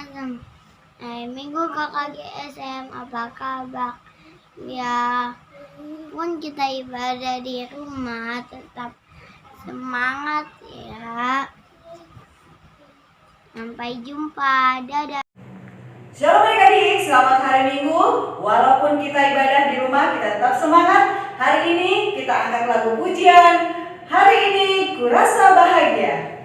Hari Minggu kakak GSM, apa kabar? Ya, pun kita ibadah di rumah, tetap semangat ya. Sampai jumpa, dadah. Shalom adik-adik, selamat hari Minggu. Walaupun kita ibadah di rumah, kita tetap semangat. Hari ini kita angkat lagu pujian. Hari ini kurasa bahagia.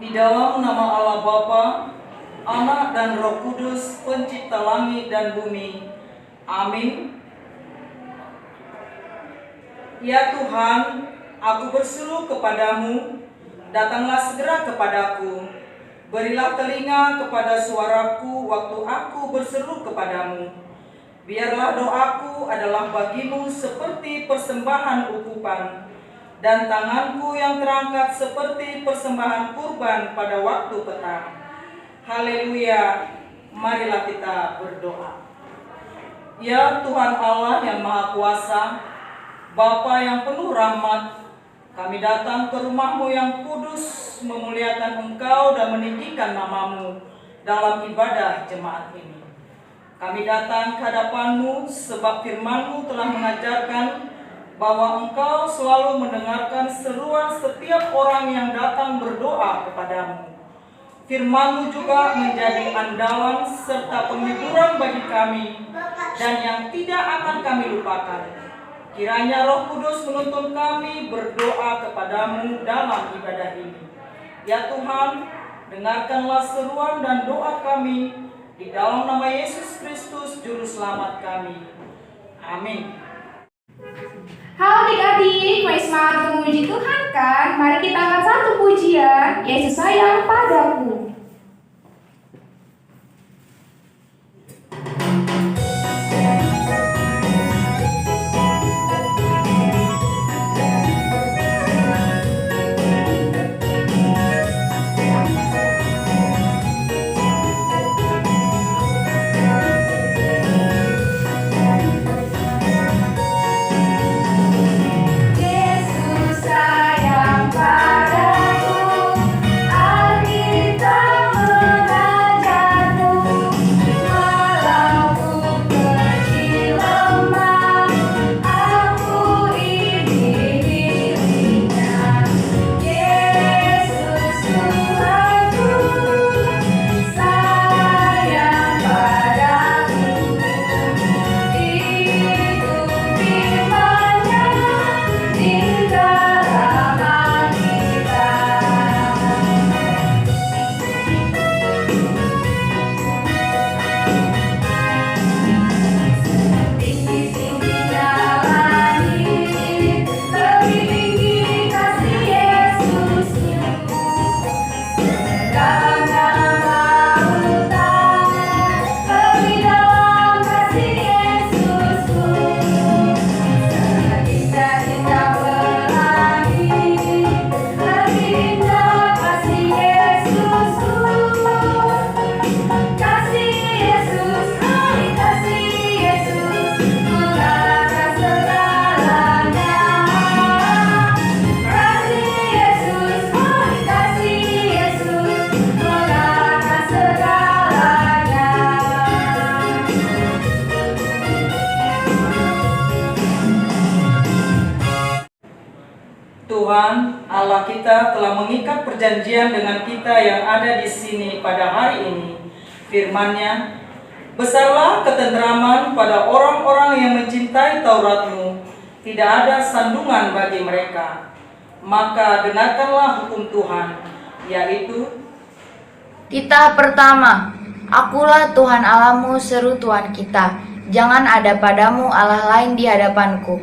Di dalam nama Allah Bapa, Anak dan Roh Kudus, Pencipta langit dan bumi. Amin. Ya Tuhan, aku berseru kepadamu, datanglah segera kepadaku. Berilah telinga kepada suaraku waktu aku berseru kepadamu. Biarlah doaku adalah bagimu seperti persembahan ukupan, dan tanganku yang terangkat seperti persembahan kurban pada waktu petang. Haleluya, marilah kita berdoa. Ya Tuhan Allah yang Maha Kuasa, Bapa yang penuh rahmat, kami datang ke rumah-Mu yang kudus, memuliakan Engkau dan meninggikan nama-Mu dalam ibadah jemaat ini. Kami datang ke hadapan-Mu sebab firman-Mu telah mengajarkan bahwa Engkau selalu mendengarkan seruan setiap orang yang datang berdoa kepadamu. Firman-Mu juga menjadi andalan serta penghiburan bagi kami dan yang tidak akan kami lupakan. Kiranya Roh Kudus menuntun kami berdoa kepadamu dalam ibadah ini. Ya Tuhan, dengarkanlah seruan dan doa kami di dalam nama Yesus Kristus, Juru Selamat kami. Amin. Halo adik-adik, mari semangat memuji Tuhan kan? Mari kita angkat satu pujian, Yesus sayang padaku. Yesus sayang padaku, Alkitab kita telah mengikat perjanjian dengan kita yang ada di sini pada hari ini. Firman-Nya, besarlah ketentraman pada orang-orang yang mencintai Taurat-Mu, tidak ada sandungan bagi mereka. Maka dengarkanlah hukum Tuhan, yaitu Titah pertama, Akulah Tuhan Allahmu, seru Tuhan kita. Jangan ada padamu Allah lain di hadapanku.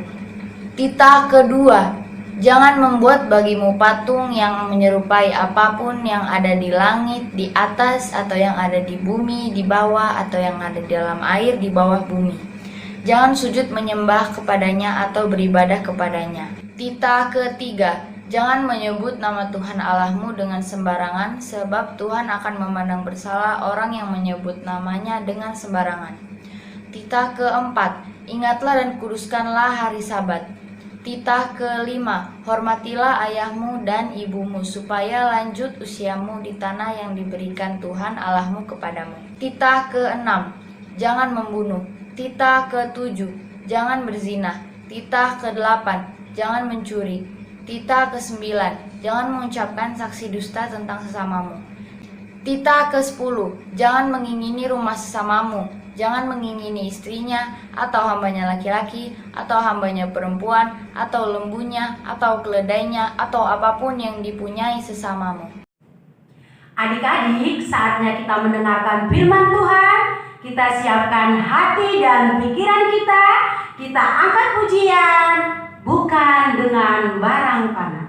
Titah kedua, jangan membuat bagimu patung yang menyerupai apapun yang ada di langit, di atas, atau yang ada di bumi, di bawah, atau yang ada di dalam air, di bawah bumi. Jangan sujud menyembah kepadanya atau beribadah kepadanya. Titah ketiga, jangan menyebut nama Tuhan Allahmu dengan sembarangan, sebab Tuhan akan memandang bersalah orang yang menyebut namanya dengan sembarangan. Titah keempat, ingatlah dan kuduskanlah hari Sabat. Titah kelima, hormatilah ayahmu dan ibumu, supaya lanjut usiamu di tanah yang diberikan Tuhan Allahmu kepadamu. Titah keenam, jangan membunuh. Titah ketujuh, jangan berzina. Titah kedelapan, jangan mencuri. Titah ke-9, jangan mengucapkan saksi dusta tentang sesamamu. Titah ke-10, jangan mengingini rumah sesamamu. Jangan mengingini istrinya, atau hambanya laki-laki, atau hambanya perempuan, atau lembunya, atau keledainya, atau apapun yang dipunyai sesamamu. Adik-adik, saatnya kita mendengarkan firman Tuhan. Kita siapkan hati dan pikiran kita. Kita angkat pujian, bukan dengan barang panah.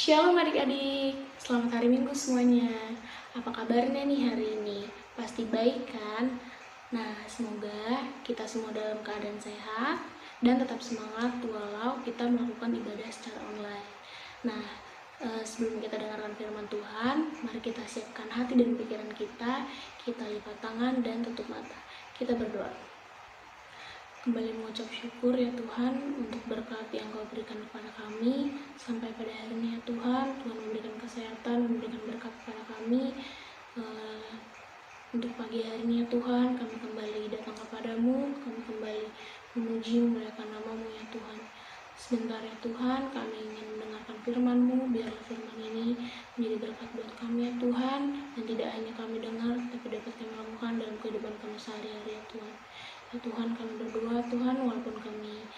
Shalom adik-adik, selamat hari Minggu semuanya. Apa kabarnya nih hari ini? Pasti baik kan? Nah, semoga kita semua dalam keadaan sehat dan tetap semangat walau kita melakukan ibadah secara online. Nah, sebelum kita dengarkan firman Tuhan, mari kita siapkan hati dan pikiran kita lipat tangan dan tutup mata. Kita berdoa. Kembali mengucap syukur ya Tuhan untuk berkat yang Kau berikan kepada kami sampai pada hari ini ya Tuhan. Tuhan memberikan kesehatan, memberikan berkat kepada kami. Untuk pagi hari ini ya Tuhan, kami kembali datang kepadamu, kami kembali memuji memuliakan nama-Mu ya Tuhan. Sebentar ya Tuhan, kami ingin mendengarkan firman-Mu, biarlah firman ini menjadi berkat buat kami ya Tuhan, dan tidak hanya kami dengar, tapi dapat kami lakukan dalam kehidupan kami sehari-hari ya Tuhan. Ya Tuhan, kami berdoa Tuhan, walaupun kami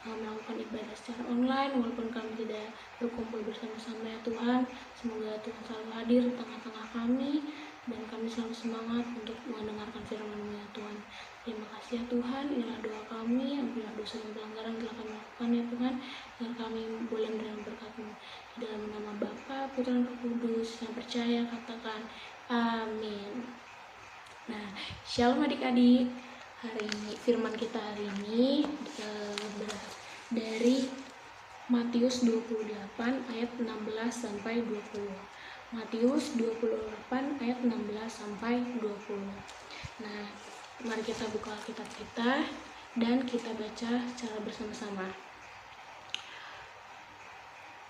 melakukan ibadah secara online, walaupun kami tidak berkumpul bersama-sama ya Tuhan, semoga Tuhan selalu hadir di tengah-tengah kami, dan kami selalu semangat untuk mendengarkan firman-Mu ya Tuhan. Terima kasih ya Tuhan, inilah doa kami, ampunilah dosa dan pelanggaran telah kami lakukan ya Tuhan, agar kami boleh menerima berkat-Mu. Di dalam nama Bapa, Putra dan Roh Kudus, yang percaya katakan amin. Nah, shalom adik-adik. Firman kita hari ini dari Matius 28 ayat 16 sampai 20. Matius 28 ayat 16 sampai 20. Nah, mari kita buka Alkitab kita dan kita baca secara bersama-sama.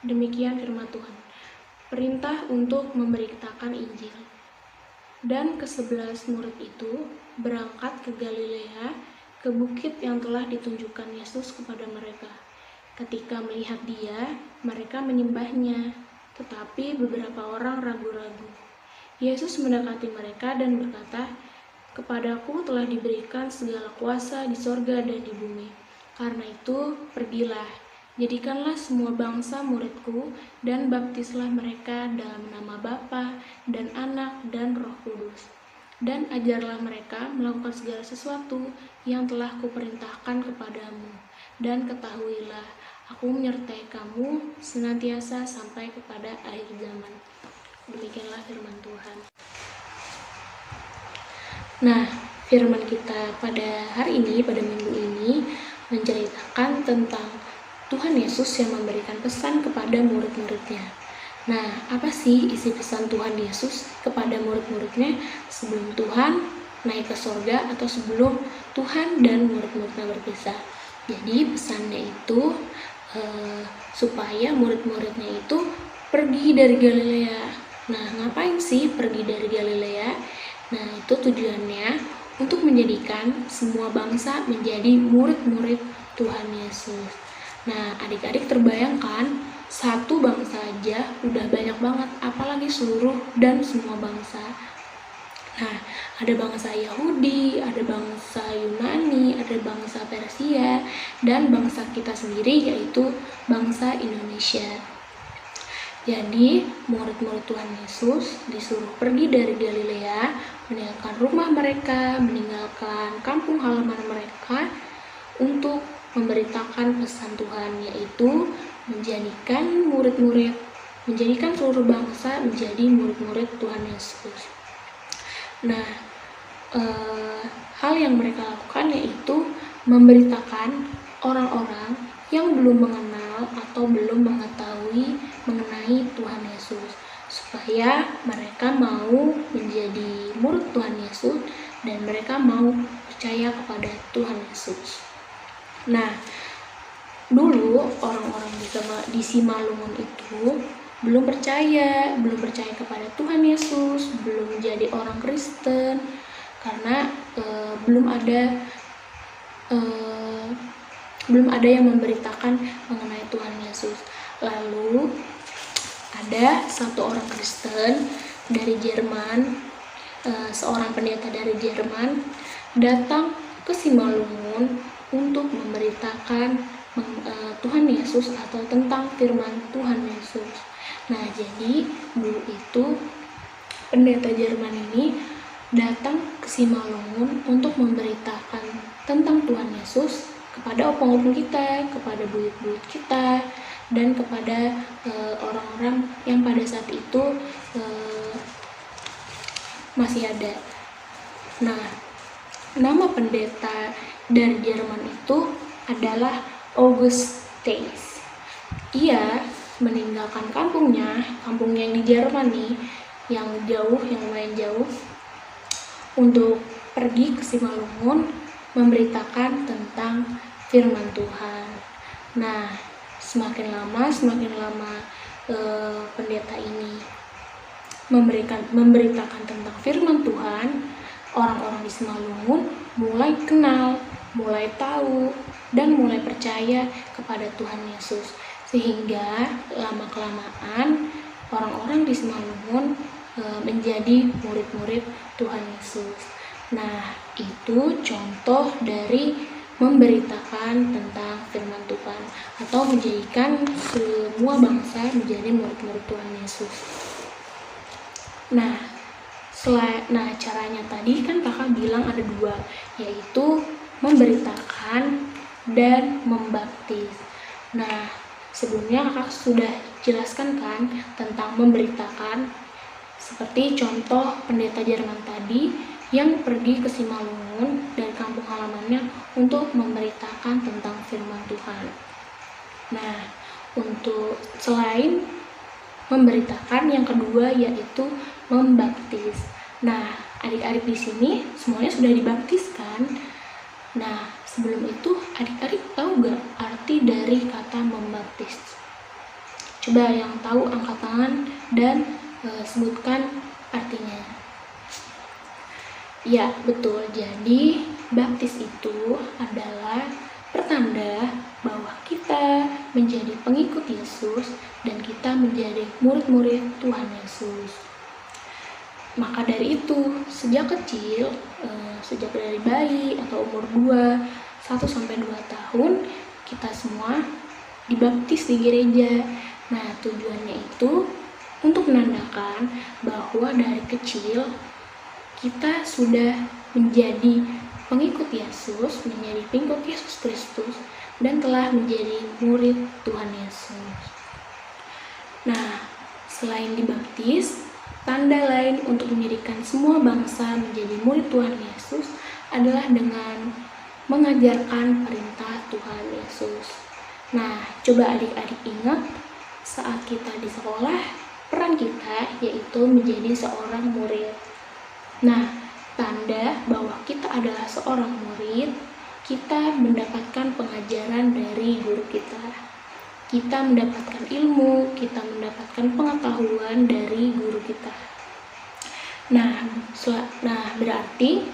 Demikian firman Tuhan. Perintah untuk memberitakan Injil. Dan ke-11 murid itu berangkat ke Galilea, ke bukit yang telah ditunjukkan Yesus kepada mereka. Ketika melihat Dia, mereka menyembahnya, tetapi beberapa orang ragu-ragu. Yesus mendekati mereka dan berkata, "Kepadaku telah diberikan segala kuasa di sorga dan di bumi. Karena itu, pergilah, jadikanlah semua bangsa muridku, dan baptislah mereka dalam nama Bapa dan Anak dan Roh Kudus. Dan ajarlah mereka melakukan segala sesuatu yang telah kuperintahkan kepadamu. Dan ketahuilah, aku menyertai kamu senantiasa sampai kepada akhir zaman." Demikianlah firman Tuhan. Nah, firman kita pada hari ini, pada minggu ini, menceritakan tentang Tuhan Yesus yang memberikan pesan kepada murid-muridnya. Nah, apa sih isi pesan Tuhan Yesus kepada murid-muridnya sebelum Tuhan naik ke surga atau sebelum Tuhan dan murid-muridnya berpisah? Jadi pesannya itu supaya murid-muridnya itu pergi dari Galilea. Nah, ngapain sih pergi dari Galilea? Nah, itu tujuannya untuk menjadikan semua bangsa menjadi murid-murid Tuhan Yesus. Nah, adik-adik terbayangkan satu bangsa aja udah banyak banget, apalagi seluruh dan semua bangsa. Nah, ada bangsa Yahudi, ada bangsa Yunani, ada bangsa Persia, dan bangsa kita sendiri yaitu bangsa Indonesia. Jadi, murid-murid Tuhan Yesus disuruh pergi dari Galilea, meninggalkan rumah mereka, meninggalkan kampung halaman mereka untuk memberitakan pesan Tuhan, yaitu menjadikan seluruh bangsa menjadi murid-murid Tuhan Yesus. Nah, hal yang mereka lakukan yaitu memberitakan orang-orang yang belum mengenal atau belum mengetahui mengenai Tuhan Yesus, supaya mereka mau menjadi murid Tuhan Yesus dan mereka mau percaya kepada Tuhan Yesus. Nah, dulu orang-orang di Simalungun itu belum percaya kepada Tuhan Yesus, belum menjadi orang Kristen karena belum ada yang memberitakan mengenai Tuhan Yesus. Lalu ada satu orang Kristen dari Jerman, seorang pendeta dari Jerman datang ke Simalungun untuk memberitakan Tuhan Yesus atau tentang firman Tuhan Yesus. Nah, jadi dulu itu pendeta Jerman ini datang ke Simalungun untuk memberitakan tentang Tuhan Yesus kepada opung-opung kita, kepada buyut-buyut kita, dan kepada orang-orang yang pada saat itu masih ada. Nah, nama pendeta dari Jerman itu adalah Augustus. Ia meninggalkan kampungnya yang di Jerman nih, yang lumayan jauh, untuk pergi ke Simalungun memberitakan tentang firman Tuhan. Nah, semakin lama pendeta ini memberitakan tentang firman Tuhan, orang-orang di Simalungun mulai kenal, mulai tahu dan mulai percaya kepada Tuhan Yesus. Sehingga lama-kelamaan orang-orang di Simalungun menjadi murid-murid Tuhan Yesus. Nah, itu contoh dari memberitakan tentang firman Tuhan atau menjadikan semua bangsa menjadi murid-murid Tuhan Yesus. Nah, caranya tadi kan kakak bilang ada dua, yaitu memberitakan dan membaptis. Nah, sebelumnya kakak sudah jelaskan kan tentang memberitakan, seperti contoh pendeta Jerman tadi yang pergi ke Simalungun dari kampung halamannya untuk memberitakan tentang firman Tuhan. Nah, untuk selain memberitakan, yang kedua yaitu membaptis. Nah, adik-adik di sini semuanya sudah dibaptiskan. Nah, sebelum itu adik-adik tahu gak arti dari kata membaptis? Coba yang tahu angkat tangan dan sebutkan artinya. Ya, betul. Jadi, baptis itu adalah pertanda bahwa kita menjadi pengikut Yesus dan kita menjadi murid-murid Tuhan Yesus. Maka dari itu, sejak kecil, sejak dari bayi atau umur 1-2 tahun, kita semua dibaptis di gereja. Nah, tujuannya itu untuk menandakan bahwa dari kecil kita sudah menjadi pengikut Yesus, menjadi pengikut Yesus Kristus, dan telah menjadi murid Tuhan Yesus. Nah, selain dibaptis, tanda lain untuk menjadikan semua bangsa menjadi murid Tuhan Yesus adalah dengan mengajarkan perintah Tuhan Yesus. Nah, coba adik-adik ingat saat kita di sekolah, peran kita yaitu menjadi seorang murid. Nah, tanda bahwa kita adalah seorang murid, kita mendapatkan pengajaran dari guru kita. Kita mendapatkan ilmu, kita mendapatkan pengetahuan dari guru kita. Nah, berarti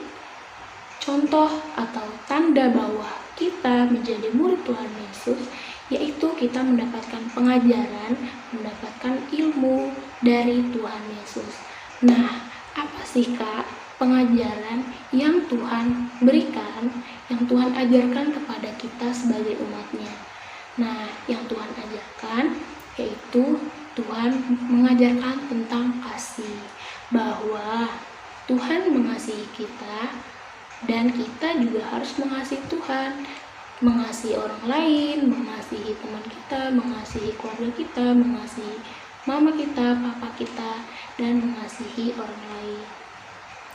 contoh atau tanda bahwa kita menjadi murid Tuhan Yesus yaitu kita mendapatkan pengajaran, mendapatkan ilmu dari Tuhan Yesus. Nah, apa sih Kak pengajaran yang Tuhan berikan, yang Tuhan ajarkan kepada kita sebagai umatnya? Nah, yang Tuhan ajarkan yaitu Tuhan mengajarkan tentang kasih, bahwa Tuhan mengasihi kita dan kita juga harus mengasihi Tuhan, mengasihi orang lain, mengasihi teman kita, mengasihi keluarga kita, mengasihi mama kita, papa kita, dan mengasihi orang lain.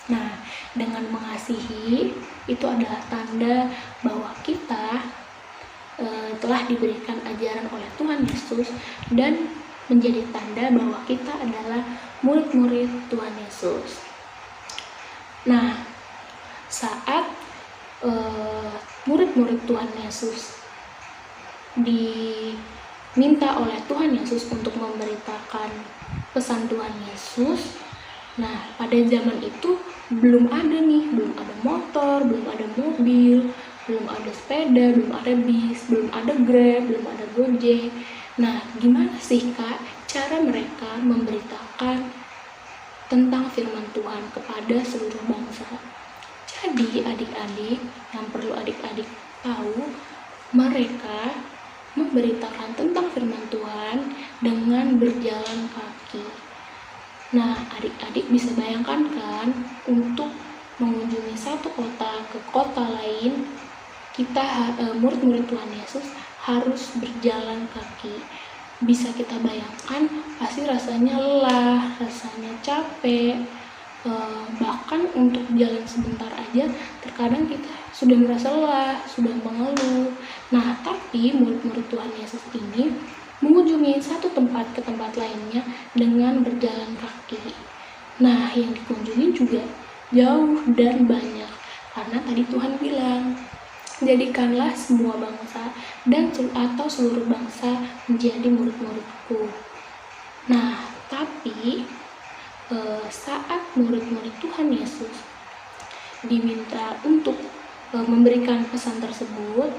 Nah, dengan mengasihi itu adalah tanda bahwa kita telah diberikan ajaran oleh Tuhan Yesus dan menjadi tanda bahwa kita adalah murid-murid Tuhan Yesus. Nah, saat murid-murid Tuhan Yesus diminta oleh Tuhan Yesus untuk memberitakan pesan Tuhan Yesus, nah pada zaman itu belum ada motor, belum ada mobil, belum ada sepeda, belum ada bis, belum ada Grab, belum ada Gojek. Nah, gimana sih Kak cara mereka memberitakan tentang firman Tuhan kepada seluruh bangsa? Jadi adik-adik, yang perlu adik-adik tahu, mereka memberitakan tentang firman Tuhan dengan berjalan kaki. Nah, adik-adik bisa bayangkan kan, untuk mengunjungi satu kota ke kota lain, kita murid-murid Tuhan Yesus harus berjalan kaki. Bisa kita bayangkan, pasti rasanya lelah, rasanya capek, bahkan untuk jalan sebentar aja terkadang kita sudah merasa lelah, sudah mengeluh. Nah, tapi murid-murid Tuhan Yesus ini mengunjungi satu tempat ke tempat lainnya dengan berjalan kaki. Nah, yang dikunjungi juga jauh dan banyak, karena tadi Tuhan bilang, jadikanlah semua bangsa dan atau seluruh bangsa menjadi murid-muridku. Nah, tapi saat murid-murid Tuhan Yesus diminta untuk memberikan pesan tersebut,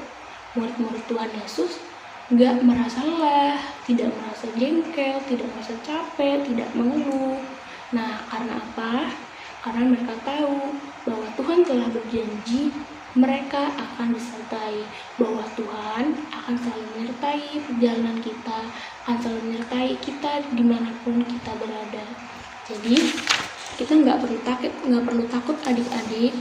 murid-murid Tuhan Yesus nggak merasa lelah, tidak merasa jengkel, tidak merasa capek, tidak mengeluh. Nah, karena apa? Karena mereka tahu bahwa Tuhan telah berjanji mereka akan disertai, bahwa Tuhan akan selalu menyertai perjalanan kita, akan selalu menyertai kita dimanapun kita berada. Jadi kita nggak perlu takut adik-adik,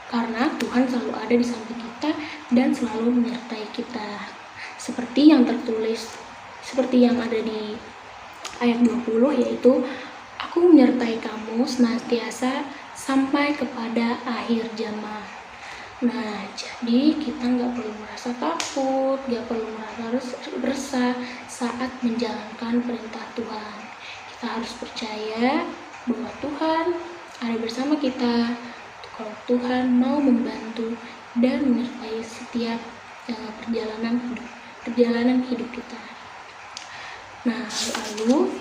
karena Tuhan selalu ada di samping kita dan selalu menyertai kita. Seperti yang tertulis, seperti yang ada di ayat 20, yaitu aku menyertai kamu senantiasa sampai kepada akhir zaman. Nah, jadi kita nggak perlu merasa takut, nggak perlu merasa resah saat menjalankan perintah Tuhan. Kita harus percaya bahwa Tuhan ada bersama kita kalau Tuhan mau membantu dan menyertai setiap perjalanan hidup kita. Nah, lalu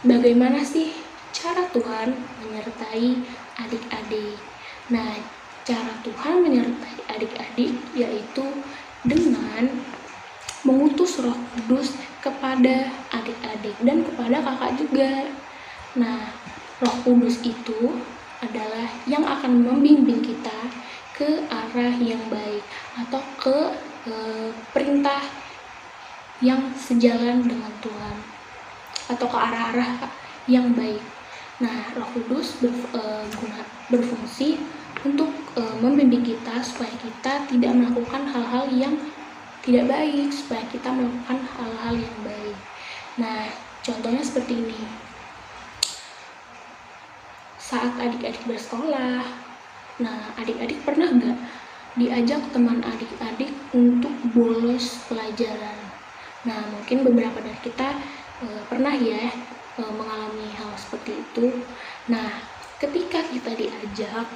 bagaimana sih cara Tuhan menyertai adik-adik? Nah, cara Tuhan menyertai adik-adik yaitu dengan mengutus Roh Kudus kepada adik-adik dan kepada kakak juga. Nah, Roh Kudus itu adalah yang akan membimbing kita ke arah yang baik atau ke perintah yang sejalan dengan Tuhan atau ke arah-arah yang baik. Nah, Roh Kudus berfungsi untuk membimbing kita supaya kita tidak melakukan hal-hal yang tidak baik, supaya kita melakukan hal-hal yang baik. Nah, contohnya seperti ini. Saat adik-adik bersekolah, nah adik-adik pernah nggak diajak teman adik-adik untuk bolos pelajaran? Nah, mungkin beberapa dari kita pernah ya mengalami hal seperti itu. Nah, ketika kita diajak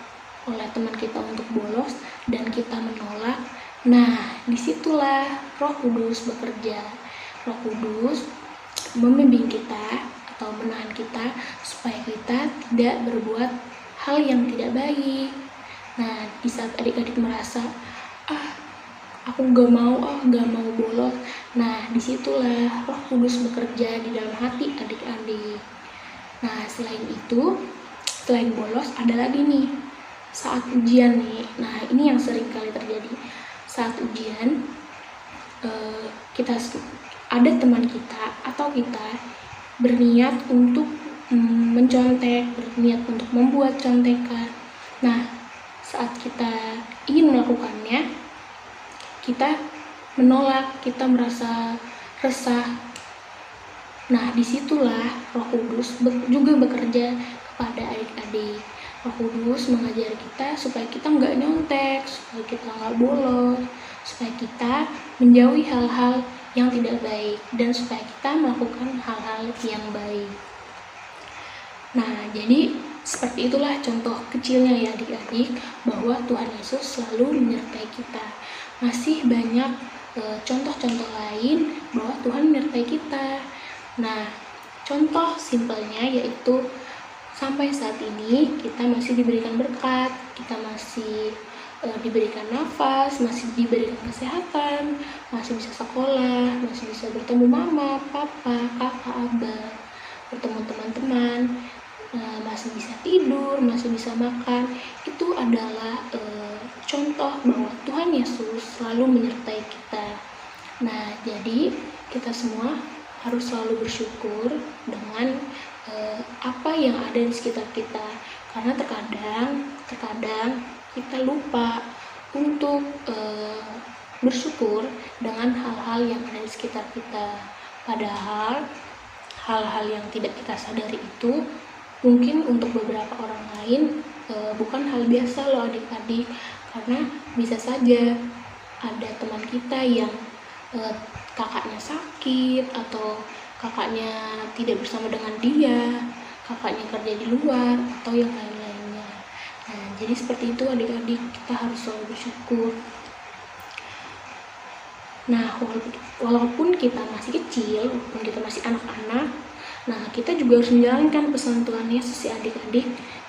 oleh teman kita untuk bolos dan kita menolak, nah disitulah Roh Kudus bekerja. Roh Kudus membimbing kita atau menahan kita supaya kita tidak berbuat hal yang tidak baik. Nah, di saat adik-adik merasa aku nggak mau bolos, nah disitulah Roh Kudus bekerja di dalam hati adik-adik. Nah, selain bolos ada lagi nih saat ujian nih. Nah, ini yang sering kali terjadi saat ujian. Kita ada teman kita atau kita berniat untuk mencontek, berniat untuk membuat contekan. Nah, saat kita ingin melakukannya, kita menolak, kita merasa resah. Nah, disitulah Roh Kudus juga bekerja kepada adik-adik. Roh Kudus mengajari kita supaya kita nggak nyontek, supaya kita nggak bolos, supaya kita menjauhi hal-hal yang tidak baik, dan supaya kita melakukan hal-hal yang baik. Nah, jadi seperti itulah contoh kecilnya ya adik-adik, bahwa Tuhan Yesus selalu menyertai kita. Masih banyak contoh-contoh lain bahwa Tuhan menyertai kita. Nah, contoh simpelnya yaitu sampai saat ini kita masih diberikan berkat, kita masih diberikan nafas, masih diberikan kesehatan, masih bisa sekolah, masih bisa bertemu mama, papa, kakak, abah, bertemu teman-teman, masih bisa tidur, masih bisa makan. Itu adalah contoh bahwa Tuhan Yesus selalu menyertai kita. Nah, jadi kita semua harus selalu bersyukur dengan apa yang ada di sekitar kita, karena terkadang kita lupa untuk bersyukur dengan hal-hal yang ada di sekitar kita. Padahal hal-hal yang tidak kita sadari itu mungkin untuk beberapa orang lain bukan hal biasa loh adik-adik, karena bisa saja ada teman kita yang kakaknya sakit atau kakaknya tidak bersama dengan dia, kakaknya kerja di luar atau yang lain-lainnya. Nah, jadi seperti itu adik-adik, kita harus selalu bersyukur. Nah, walaupun kita masih kecil, walaupun kita masih anak-anak, nah kita juga harus menjalankan pesan Tuhan Yesus ya adik-adik,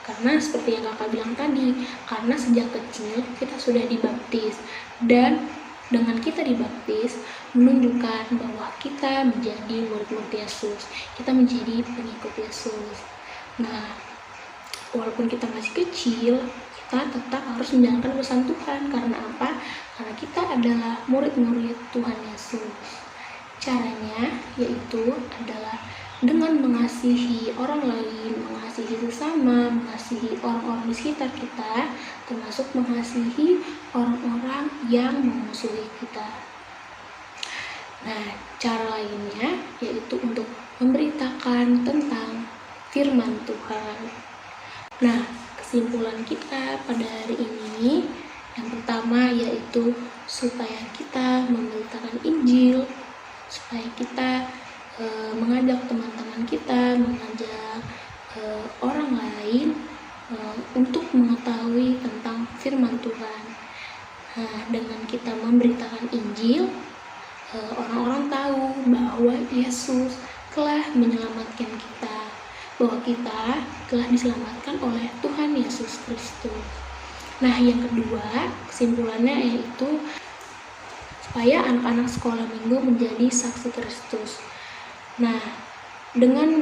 Karena seperti yang kakak bilang tadi, karena sejak kecil kita sudah dibaptis, dan dengan kita dibaptis menunjukkan bahwa kita menjadi murid-murid Yesus, kita menjadi pengikut Yesus. Nah, walaupun kita masih kecil, kita tetap harus menjalankan pesan Tuhan. Karena apa? Karena kita adalah murid-murid Tuhan Yesus. Caranya yaitu adalah dengan mengasihi orang lain, mengasihi sesama, mengasihi orang-orang di sekitar kita, termasuk mengasihi orang-orang yang memusuhi kita. Nah, cara lainnya yaitu untuk memberitakan tentang firman Tuhan. Nah, kesimpulan kita pada hari ini yang pertama yaitu supaya kita memberitakan Injil, supaya kita mengajak teman-teman kita, mengajak orang lain untuk mengetahui tentang firman Tuhan. Nah, dengan kita memberitakan Injil, orang-orang tahu bahwa Yesus telah menyelamatkan kita, bahwa kita telah diselamatkan oleh Tuhan Yesus Kristus. Nah, yang kedua, kesimpulannya yaitu supaya anak-anak sekolah minggu menjadi saksi Kristus. Nah, dengan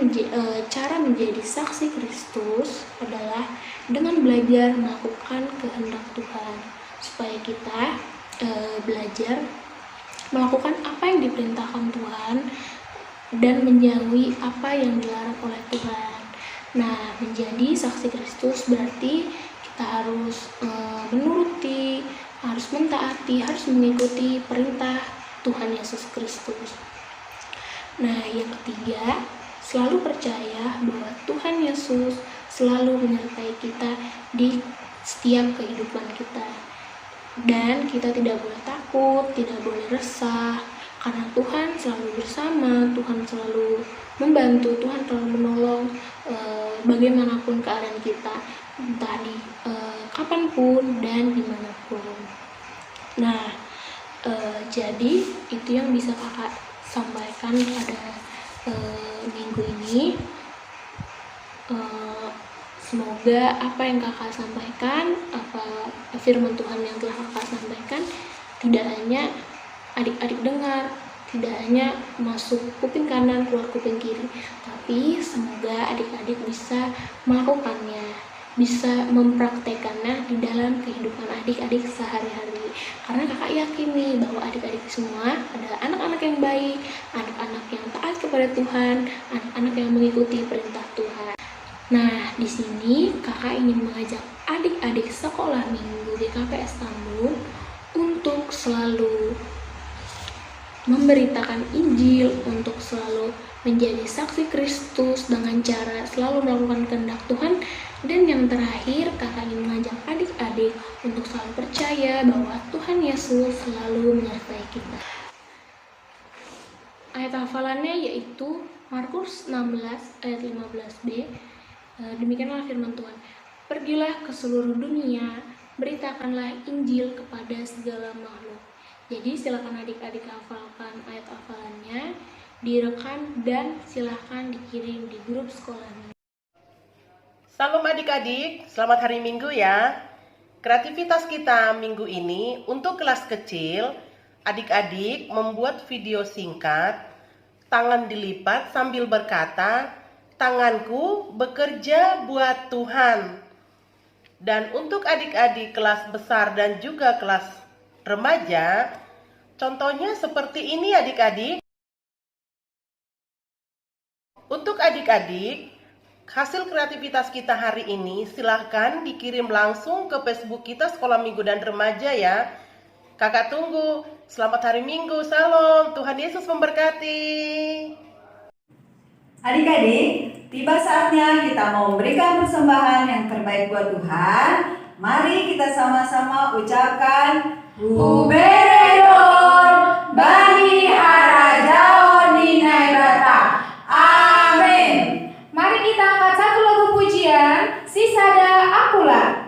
cara menjadi saksi Kristus adalah dengan belajar melakukan kehendak Tuhan, supaya kita belajar melakukan apa yang diperintahkan Tuhan dan menjauhi apa yang dilarang oleh Tuhan. Nah, menjadi saksi Kristus berarti kita harus menuruti, harus mentaati, harus mengikuti perintah Tuhan Yesus Kristus. Nah, yang ketiga, selalu percaya bahwa Tuhan Yesus selalu menyertai kita di setiap kehidupan kita. Dan kita tidak boleh takut, tidak boleh resah, karena Tuhan selalu bersama, Tuhan selalu membantu, Tuhan selalu menolong bagaimanapun keadaan kita, entah di kapanpun dan dimanapun. Nah, jadi itu yang bisa kakak sampaikan pada minggu ini. Semoga apa yang kakak sampaikan, apa firman Tuhan yang telah kakak sampaikan tidak hanya adik-adik dengar, tidak hanya masuk kuping kanan keluar kuping kiri, tapi semoga adik-adik bisa melakukannya, bisa mempraktekannya di dalam kehidupan adik-adik sehari-hari. Karena kakak yakin nih bahwa adik-adik semua adalah anak-anak yang baik, anak-anak yang taat kepada Tuhan, anak-anak yang mengikuti perintah Tuhan. Nah, di sini kakak ingin mengajak adik-adik sekolah minggu GKPS Tambun untuk selalu memberitakan Injil, untuk selalu menjadi saksi Kristus dengan cara selalu melakukan kehendak Tuhan. Dan yang terakhir, kakak ingin mengajak adik-adik untuk selalu percaya bahwa Tuhan Yesus selalu menyertai kita. Ayat hafalannya yaitu Markus 16 ayat 15b. Demikianlah firman Tuhan. Pergilah ke seluruh dunia, beritakanlah Injil kepada segala makhluk. Jadi silakan adik-adik hafalkan ayat hafalannya, direkam dan silakan dikirim di grup sekolah. Salam adik-adik, selamat hari Minggu ya. Kreativitas kita minggu ini untuk kelas kecil, adik-adik membuat video singkat, tangan dilipat sambil berkata, tanganku bekerja buat Tuhan. Dan untuk adik-adik kelas besar dan juga kelas remaja, contohnya seperti ini adik-adik. Untuk adik-adik, hasil kreativitas kita hari ini silahkan dikirim langsung ke Facebook kita Sekolah Minggu dan Remaja ya. Kakak tunggu. Selamat hari Minggu, salam. Tuhan Yesus memberkati. Adik-adik, tiba saatnya kita mau memberikan persembahan yang terbaik buat Tuhan. Mari kita sama-sama ucapkan Huberedon Bani Harajaon Ninai Bata. Amin. Mari kita angkat satu lagu pujian, Sisada Akulah.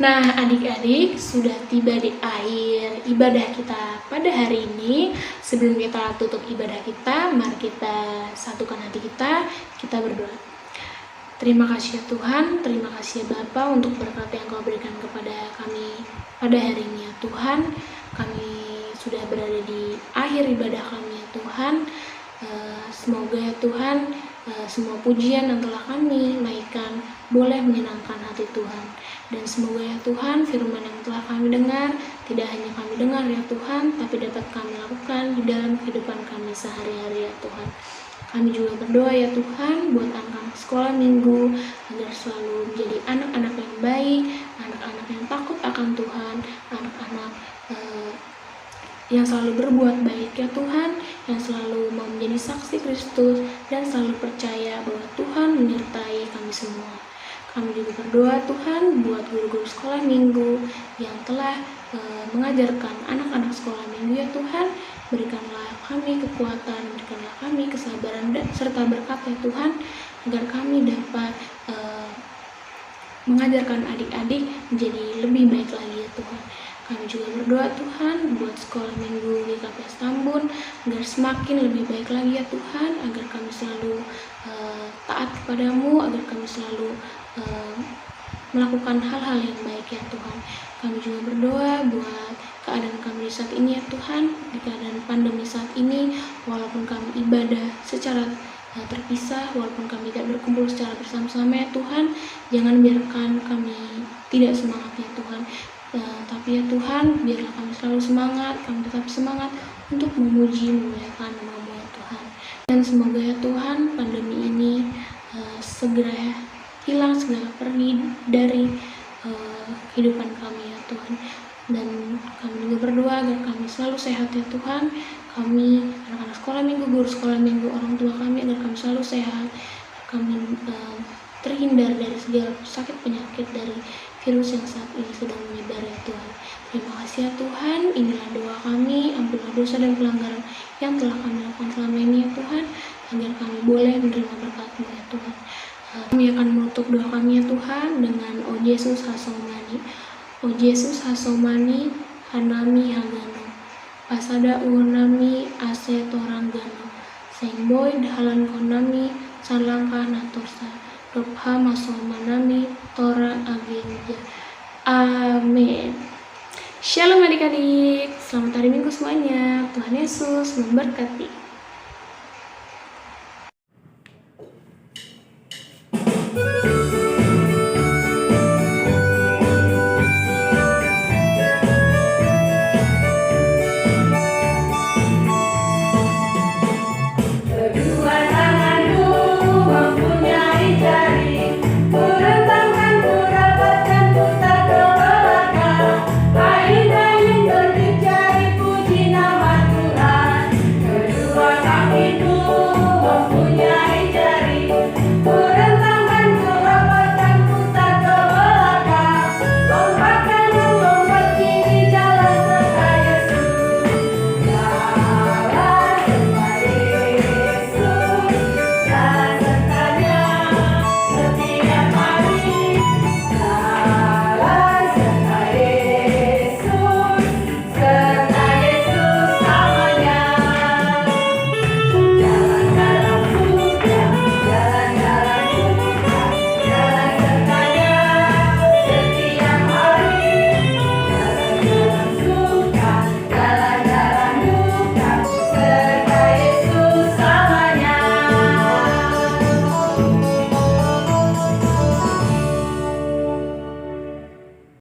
Nah, adik-adik, sudah tiba di akhir ibadah kita pada hari ini. Sebelum kita tutup ibadah kita, mari kita satukan hati kita berdoa. Terima kasih ya Tuhan, terima kasih ya Bapa untuk berkat yang Kau berikan kepada kami pada hari ini ya Tuhan. Kami sudah berada di akhir ibadah kami ya Tuhan. Semoga ya Tuhan, semua pujian yang telah kami naikkan boleh menyenangkan hati Tuhan. Dan semoga ya Tuhan, firman yang telah kami dengar tidak hanya kami dengar ya Tuhan, tapi dapat kami lakukan di dalam kehidupan kami sehari-hari ya Tuhan. Kami juga berdoa ya Tuhan buat anak-anak sekolah minggu agar selalu menjadi anak-anak yang baik, anak-anak yang takut akan Tuhan, anak-anak yang selalu berbuat baik ya Tuhan, yang selalu mau menjadi saksi Kristus dan selalu percaya bahwa Tuhan menyertai kami semua. Kami juga berdoa Tuhan buat guru-guru sekolah minggu yang telah mengajarkan anak-anak sekolah minggu ya Tuhan. Berikanlah kami kekuatan, berikanlah kami kesabaran serta berkat ya Tuhan, agar kami dapat mengajarkan adik-adik menjadi lebih baik lagi ya Tuhan. Kami juga berdoa Tuhan buat sekolah minggu di KPS Tambun agar semakin lebih baik lagi ya Tuhan, agar kami selalu taat kepadamu, agar kami selalu melakukan hal-hal yang baik ya Tuhan. Kami juga berdoa buat keadaan kami saat ini ya Tuhan, di keadaan pandemi saat ini, walaupun kami ibadah secara terpisah, walaupun kami tidak berkumpul secara bersama-sama ya Tuhan, jangan biarkan kami tidak semangat ya Tuhan. Tapi ya Tuhan, biarlah kami selalu semangat, kami tetap semangat untuk memuji, memuliakan nama-Mu ya Tuhan. Dan semoga ya Tuhan, pandemi ini segera hilang, segera pergi dari kehidupan kami ya Tuhan. Dan kami juga berdoa agar kami selalu sehat ya Tuhan. Kami, anak-anak sekolah minggu, guru sekolah minggu, orang tua kami, agar kami selalu sehat. Kami terhindar dari segala sakit penyakit, dari virus yang saat ini sedang menyebar ya Tuhan. Terima kasih ya Tuhan, inilah doa kami, ampunilah dosa dan pelanggaran yang telah kami lakukan selama ini ya Tuhan, agar kami boleh menerima berkat-Mu ya Tuhan. Kami akan menutup doa kami ya Tuhan dengan O Yesus Hasomani. O Yesus Hasomani, Hanami Hagano, Pasada Unami Ase Toranggano, Sengboy Dahalan Konami, Salangkah Natorsa, Robha Masomanami, Tora Agenja. Amin. Shalom adik-adik, selamat hari Minggu semuanya. Tuhan Yesus memberkati.